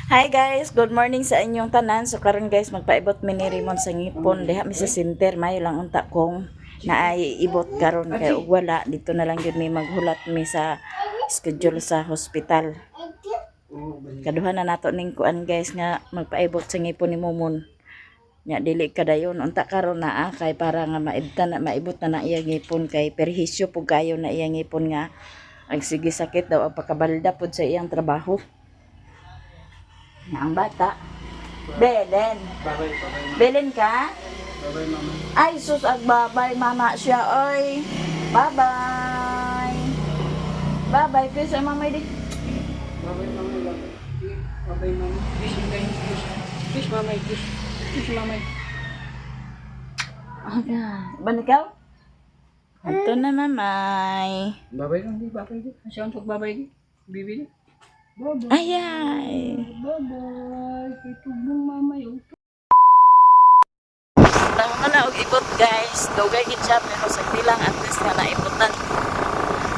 Hi guys, good morning sa inyong tanan. So karon guys, magpaibot mi ni Raymond sa ngipon. Diha mi sa center, mayo lang unta kong naaiibot karon kay ug wala dito na lang gyud mi maghulat mi sa schedule sa hospital. Kaduha na nato ning kuan guys nga magpaibot sa ngipon ni Momon. Nya dili kadayon unta karon naa kay para nga maibot na iya ngipon kay perhisyo pug kayo na iya ngipon nga ang sige sakit daw ang pagkabalda pud sa iyang trabaho. Ang bata. Belen. Babay, Belen ka? babay, mama. Ay, sus, agbabay mama siya, oy. Bye-bye. Bye-bye. Kiss ang mamay di. Babay, mama. Babay, mama. Kiss, kiss. Kiss, mama. Kiss. Kiss, mama. Aga. Ban ikaw? Ito na mamay. Babay lang, di. Babay, di. Asya untuk babay, di. Bibi, di. Babay. Ayay. Babay. Kitubong mama, yun. Tama na og ibot guys. Dugay gid siya pero sa bilang at least nga naibotan.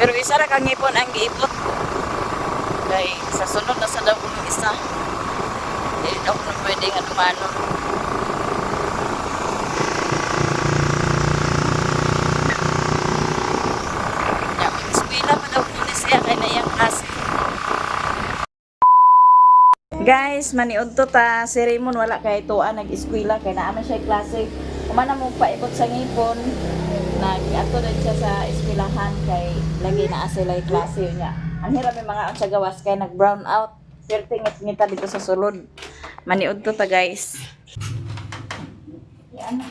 Pero isa ra kang ipon ang giibot. Kay sa sunod na sa daw kung isa. Dili na ko na pwede nga dumano. Ya, eskwela pa daw ni siya kay na iyang klase. Guys, maniud to ta si Raymond wala kay tuwa nag-eskwela kay naa man siya klase. Kumana mo paibot sa ngipon. Nag-ato din siya sa eskwelahan kay lagi naa sila klase niya. Ang hirap yung mga sa gawas kay nag-brown out. Pero tingit-ngita dito sa sulod. Maniud to ta guys. Yan.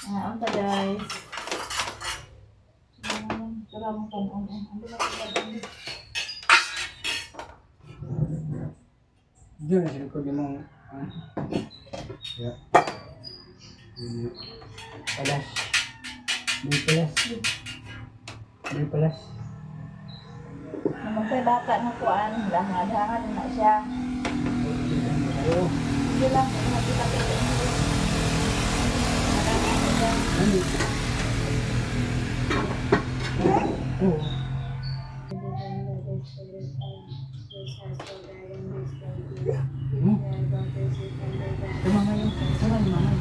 Unta guys. Diyan na sila ko di mo. Ya. Palas. May palas. May palas. Naman kay bata na kuan. Dahan-dahan na siya. Ayo. Hindi lang. Nakita-kita. Ano? Oh. Mama yun. Sama ni mama.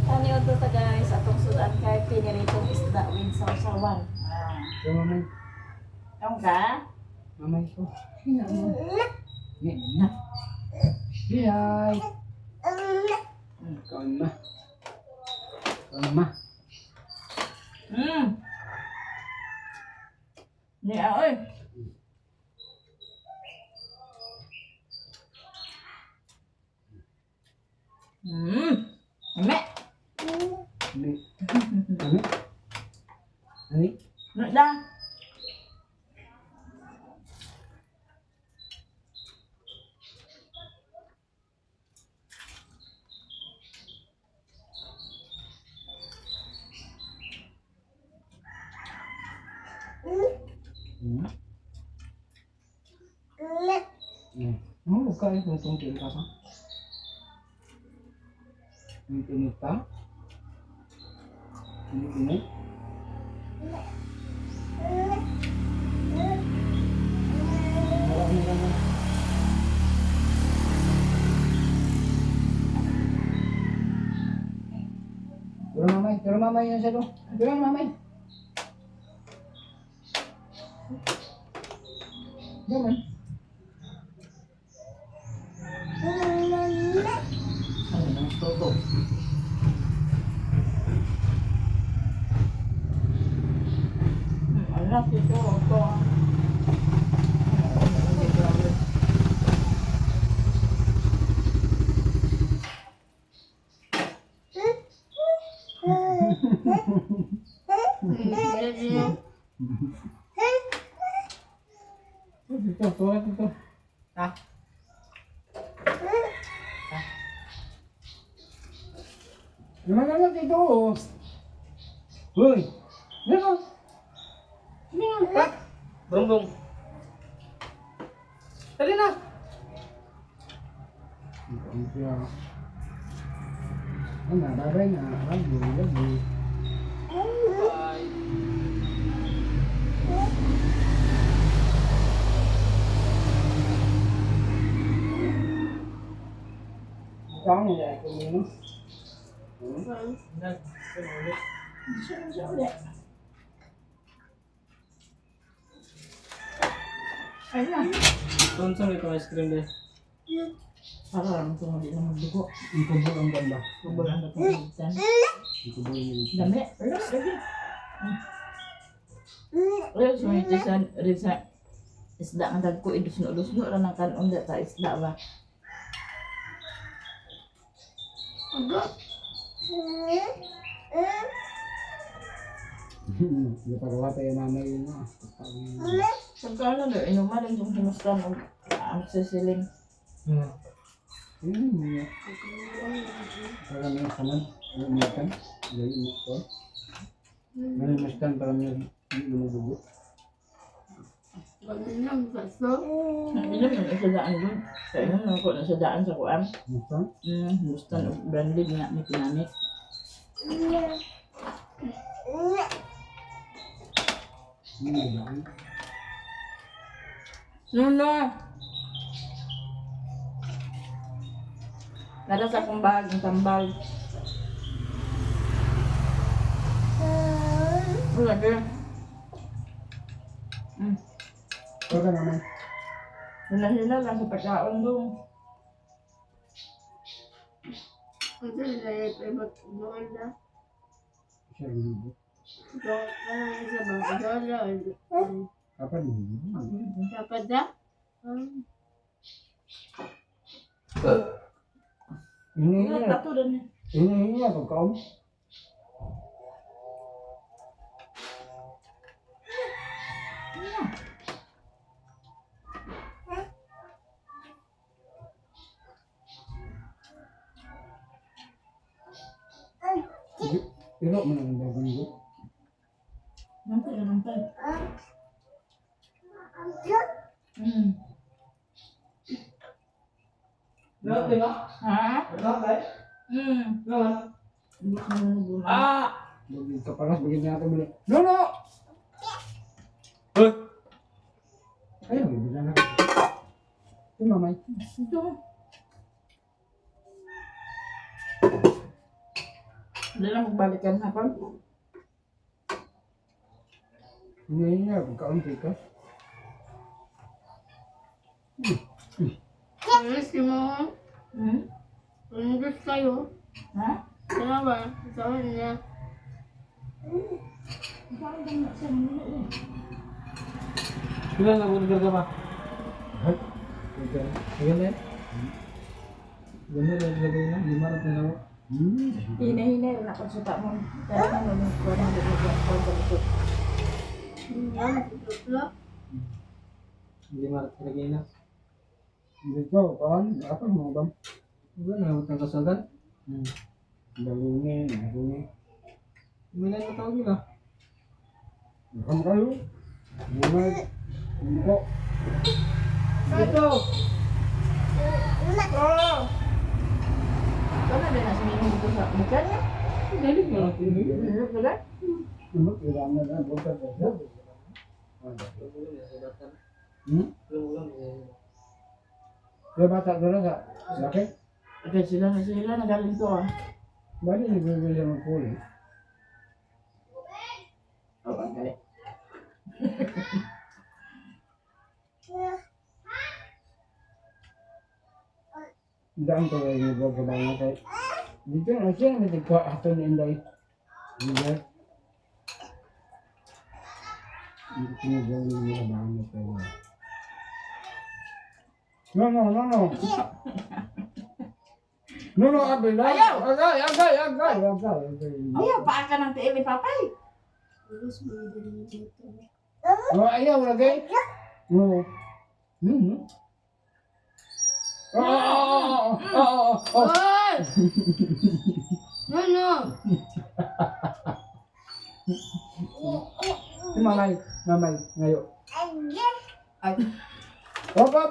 Ano yun to ta guys? Atong sudan kay piniritong isda win sausawan. Sama mama. Ang ka? Mama ito. Hina mo. Hina. Hiyay. Kaon ma. Kaon ma. Ni oy. Ame. Ani. Ani. Ani. Nada. Mau buka itu tunggu apa? Ini pa? Ini. Turun mamay yang satu. Turun mamay. Jangan. Toto. Anak itu apa? Itu. Ah. Gimana itu? Woi. Nino. Nino, Pak. Bung. Dali na. Babay na. Bye. Saan niya ito mo? Ayun. Doon sa may ice cream din. Para lang ito hindi na magdugo. Ang kubo ang ganda. Kubol ang dapat Ang kubo yung Dami. Ayun, lagi. Ayun, sumiti sa risa. Isda ang dagko, idus-no lang ng kanon data isda ba? Napagawa tayo nanay yun na. Pagkano na, inuman lang yung hinusta mo ang sisiling. Yun. Para may kanan. Umiyakan. Dahil ito. May mastan para may lumubugo. Inom yung isa daan doon. Kaya inom lang ko na sa daan sa kuam. Mastan? Hinusta o branded nga ni pinamit. Nuno! Nara sa akong bag, ang tambal. Wala din. Ito ka naman. Hila-hila lang sa pagkaon doon. Siya lumubugo. Kapan lumubugo? Wala Ini plato din eh. ini pagkaon. Pero mo nang bago. Nampay na nampay. Lahat din ba? Ha? Lahat ba? Lahat. Hindi ko nung Bagi kaparas bagi niya ato bili. No no. Hoy! Ayo bila na. Ito mamay. Ito. Hindi lang magbalikan hapon. Ini pagkaon tika. Hmm? Ha? Ilan na burger ka ba? Hay. Ilan na? Ganda na lagay na. 5 na lang. Hina-hina rin ako sa tamon. Kaya ano nung ko na nagagawin. 5 lagay na. Dito kan apa mo bang? Ilan na utang kasagan? Dalungin, Milan na tawag nila. Kamu kayo. Mulai. Buko. Ito! Ano din na sinihin dito sa bukan niya? Dali ka lang. Ano ba? Ano kira na bukan ba? Ya bata dulu sa laki. Okay, sila nagaling to ah. Bali ni bebe yang puli. Oh, okay. Dan to ay mo ba ba kay. Dito na siya ni ko ato ni inday. Dito. Dito ni ba ni ba mo ko. No. No, abela. Ayaw! Agay. Ayaw, paa ka ng tiil ni Papay. Oh, ayaw lagi. No. Oh. Si mamay, ngayo. Ay, Apa.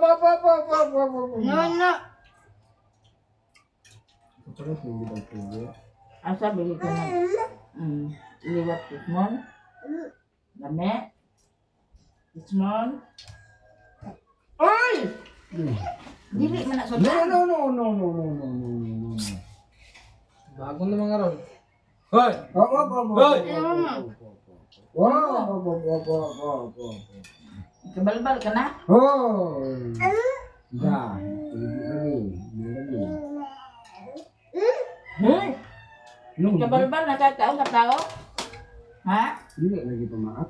Terus hindi ba tuloy? asa bili ka na. Liwat tismon. Lame. Tismon. Ay! Dili man na No, sudan. no, no, no, no, no, no, no, no, no. Bago na mga ron. Hoy! Oh, oh, oh, oh, Hoy! oh. Kabalbal ka na? Oh. Da. Dili. Hmm? No. Kabalbal na kataong katao? Ha? Dili lagi pamaat.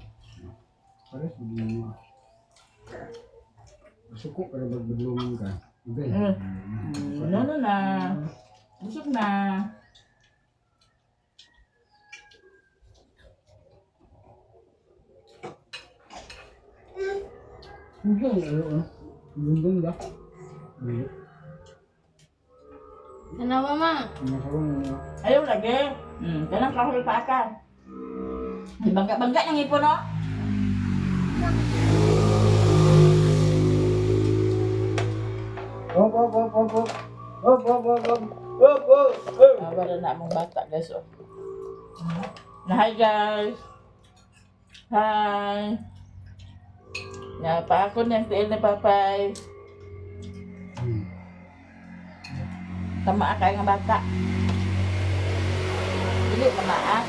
Pares begini. Suko para magbulungan ka. Okay. No, no na. Busog na. Lundong ba? Ano mama? Ayaw lagi. Kanang kahoy pa ka. Ay, bangga-bangga ng ipon, no? Hop, hop, hop, hop, hop. Hop, hop, hop, hop. Hop, hop, hop. Wala na among bata, guys, oh. Na, hi, guys. Hi. Na, pa ako niyang tiil na papay. Tama ka nga bata. Dili, manaa.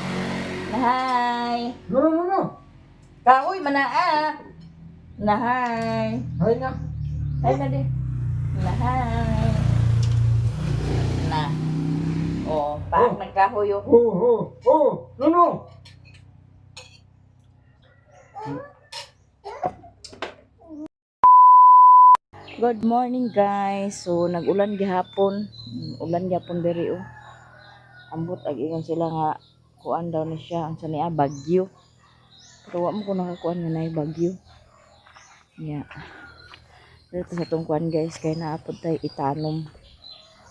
Na, hi. No, no, no, no. Kahoy, manaa. Na, hi. Hay na. Hi na di. Na, hi. Na. Oh, paak nagkahoy, oh. Oh, oh, oh. No, no. Good morning guys. So nag-ulan gihapon. Ulan gihapon diri oh. Ambot ag ingon sila nga kuan daw ni siya ang saniya bagyo. Pero wa mo ko nakakuan nga nay bagyo. Yeah. Dito sa tong kuan guys kay naapod tay itanom.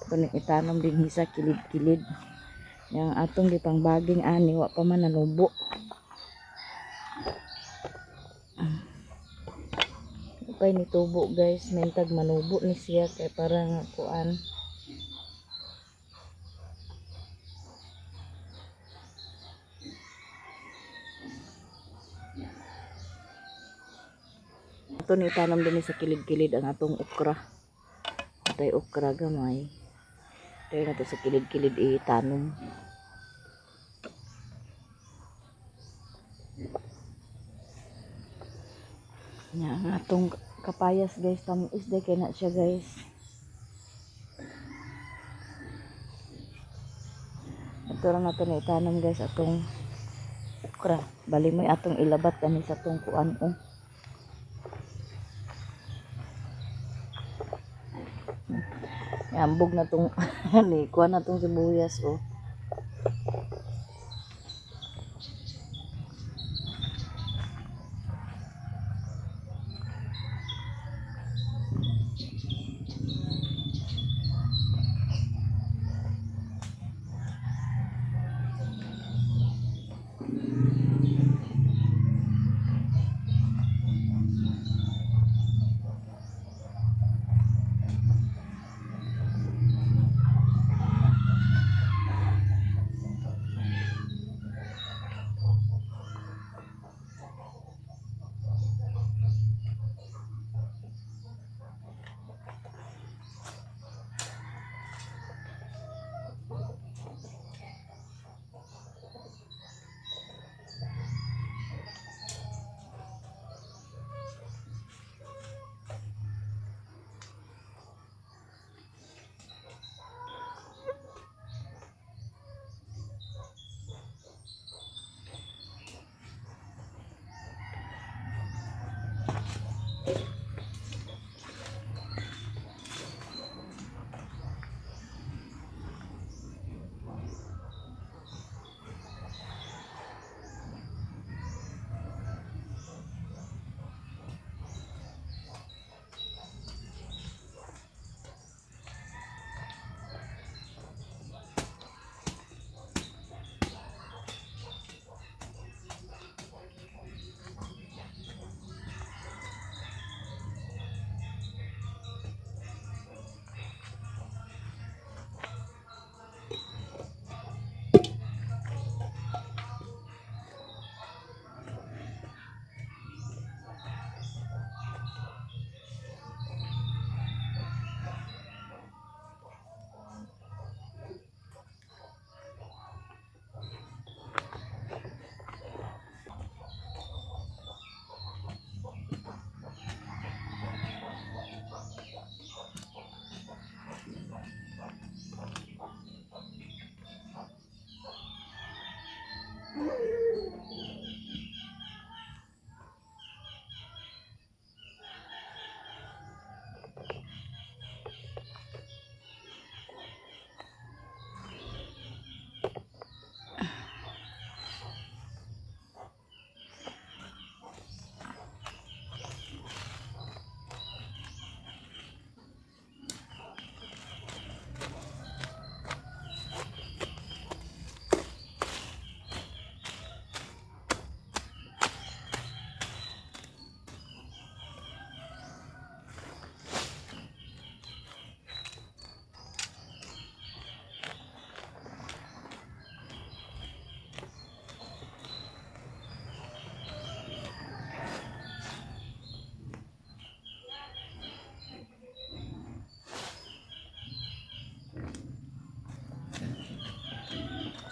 Kuning itanom din sa kilid-kilid. Yang atong gipang baging ani wa pa man nanubo. Pay ni tubo guys, mentag manubo ni siya kay parang kuan. Ito ni tanam din sa kilid-kilid ang atong okra. Atay okra gamay. Dahil na to sa kilid-kilid itanong. Yan ang atong kapayas guys, tamis day kay na siya guys. Ito lang nato na itanong guys atong okra. Bali mo atong ilabat kani sa atong kuan oh. Ambog na tong ani kuan na tong sibuyas oh.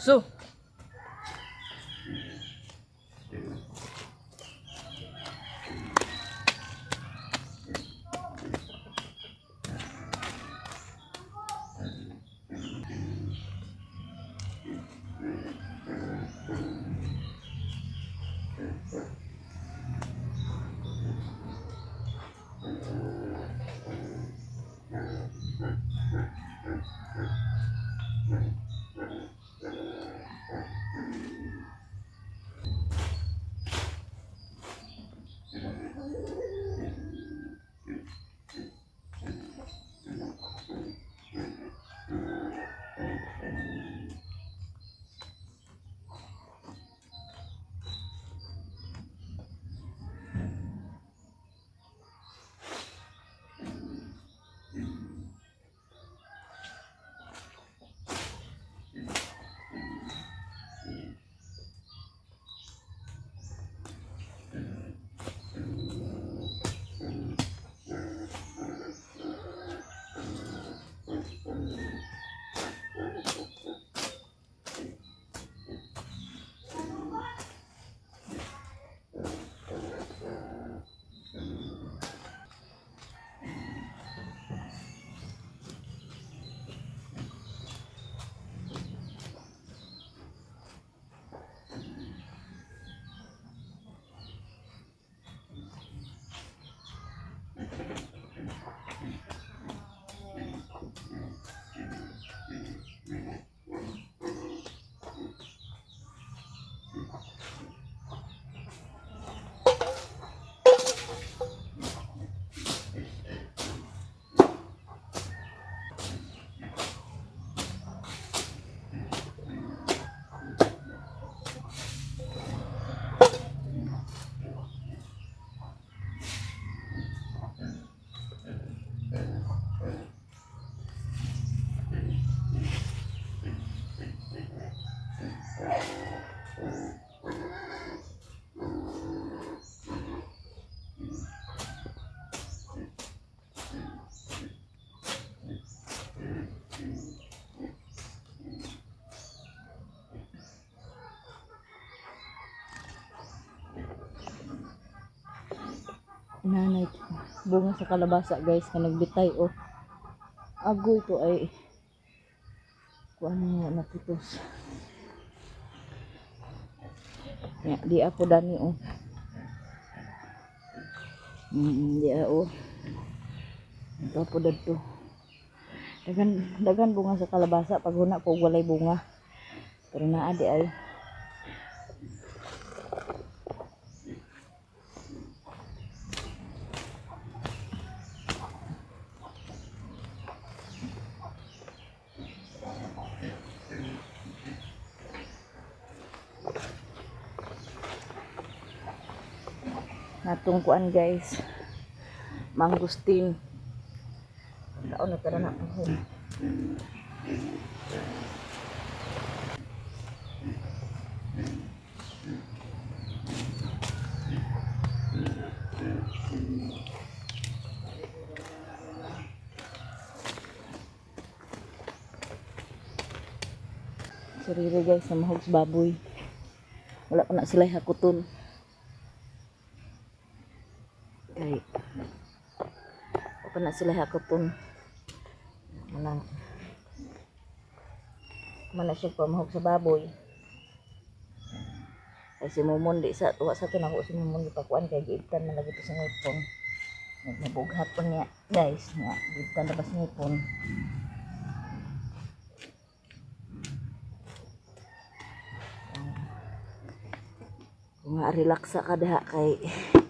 So, nanay bunga sa kalabasa guys na nagbitay oh. Agoy to ay kuan nga napitos. Ya, di ako dani oh. Di oh. Ito po dito. Dagan bunga sa kalabasa pag huna po walay bunga. Pero naa di ay. Natong kuan guys. Mangustin. Taon na tara na ako. Sarili guys na mahogs baboy. Wala pa na sila hakuton. Ay. Wala pa na sila hakuton. Mana siya pamahog sa baboy. Ay si Mumon di sa tuwa sa tinako si Mumon di pakuan kay giibtan man lagi to sa ngipon. Nabughat pa niya guys nga giibtan na ba sa ngipon. Kung relaxa ka daha kay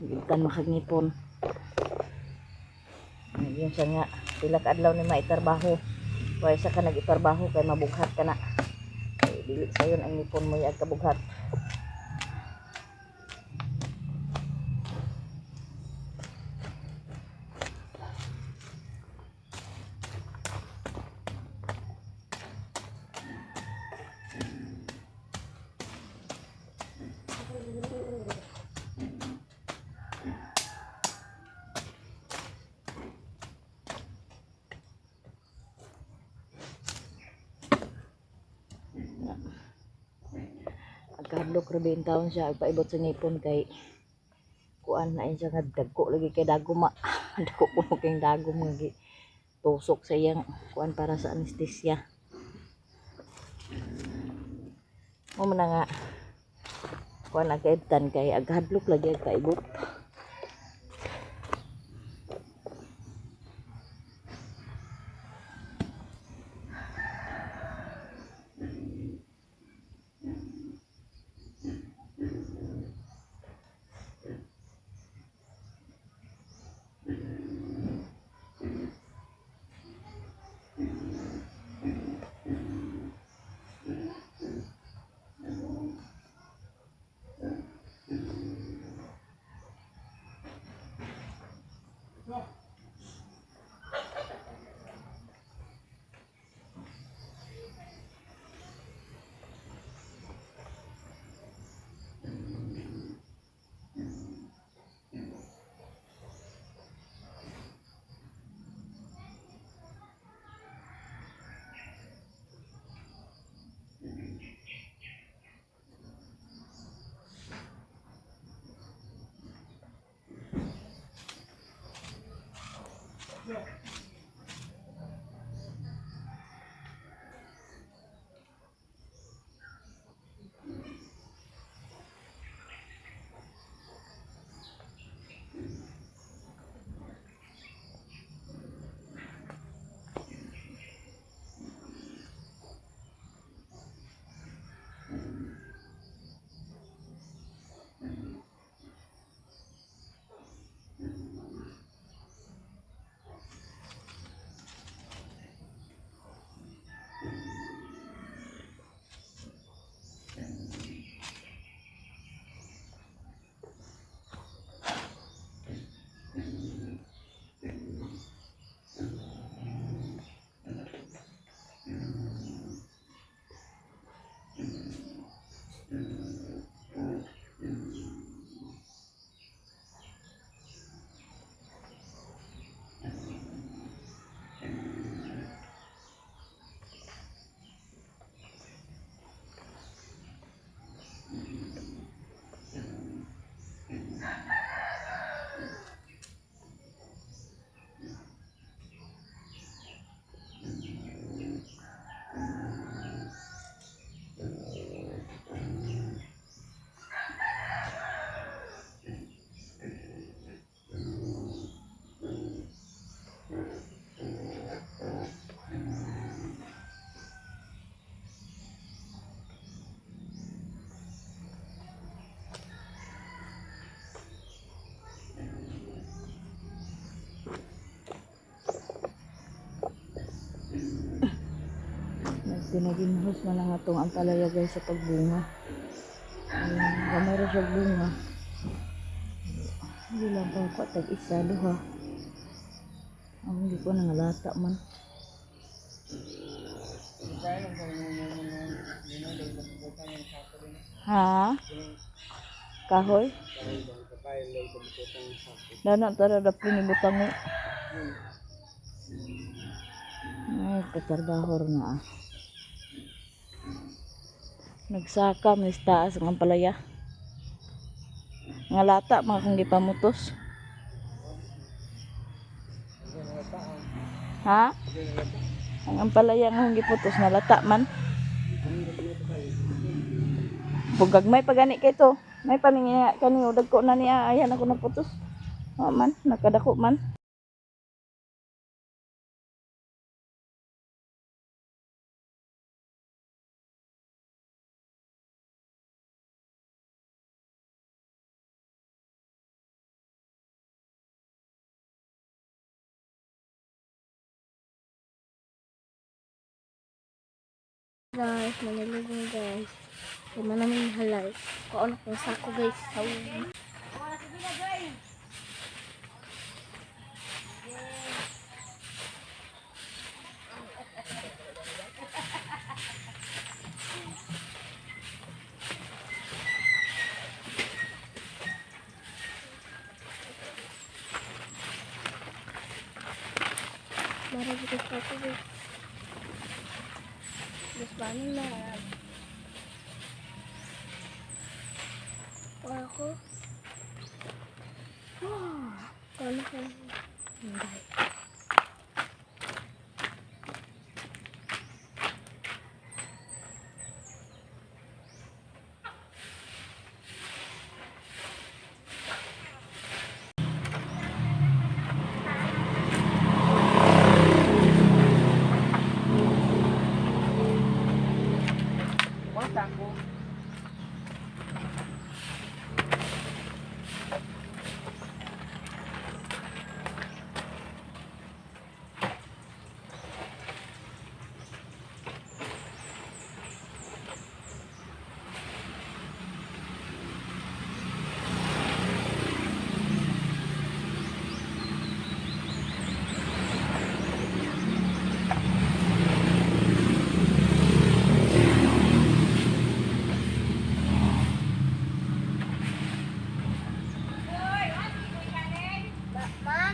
giibtan makagngipon. Yun siya nga pila ka adlaw ni maitrabaho. Kaya sa ka nag-itrabaho kay mabughat ka na. Ay, dili sayon ang ngipon mo yung kabughat. nag-hadlok rabi in town siya ipaibot sa ngipon kay kuan na siya nga dagko lagi kay daguma. Dagko kuno kay dagom nga tusok sa iyang kuan para sa anesthesia. Mo man nga kuan nagkaibtan kay aghadlok lagi ag paibot. Pinaginhos man lang atong ang palaya guys sa pagbunga. Gamay ra siya bunga. Hindi lang pa ako tag-isa duha. Ang hindi ko nangalata man. Ha? Kahoy? Dana tara da pinibutang mo. Ay, katrabaho na ah. Nagsaka may taas ang palaya. Nga lata mga kung gipamutos. Ha? Ang palaya nga kung giputos na lata man. Bugagmay pagani kay to. May paninga kaniyo dagko na niya ayan ako naputos. Man, nakadako man. Guys, manilugong guys. Kaya man namin halay. Kaon akong sako guys. Sawin. Marami ko sako guys. Mas paano na. ko. Ano ko? Hindi. Kwarta ko. Ma?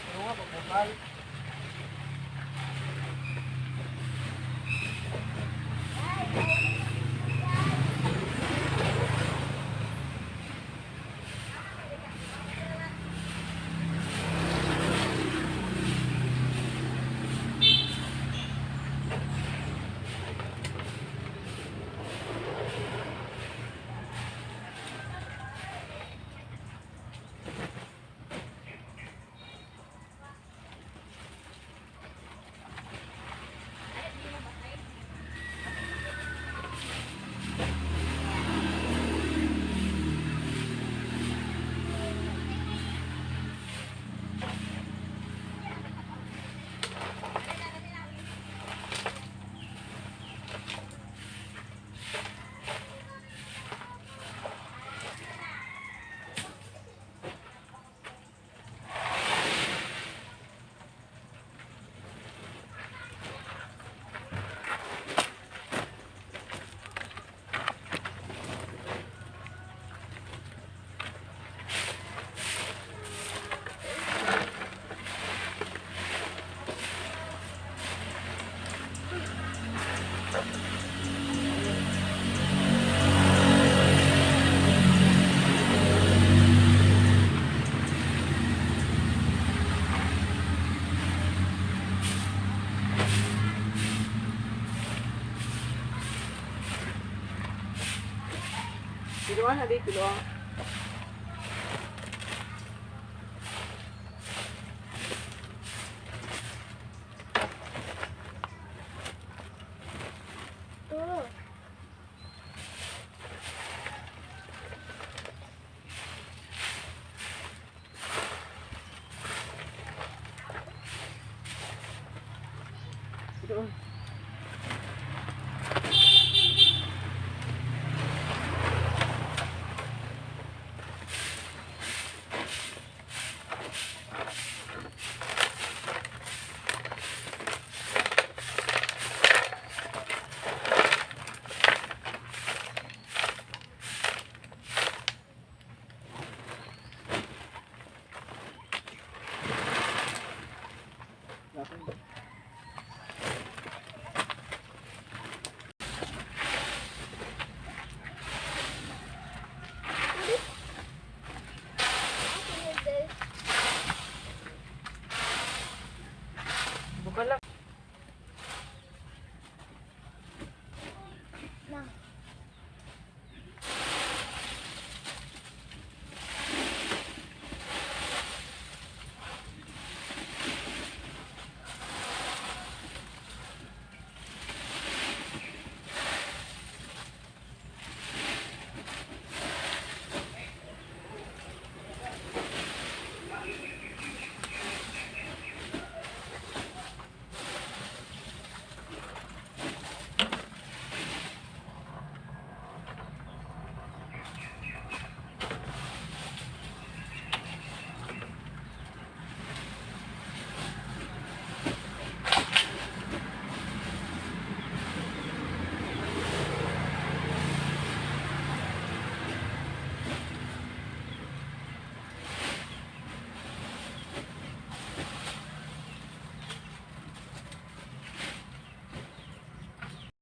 Ano nga, pagkakal. Piluan na di, piluan.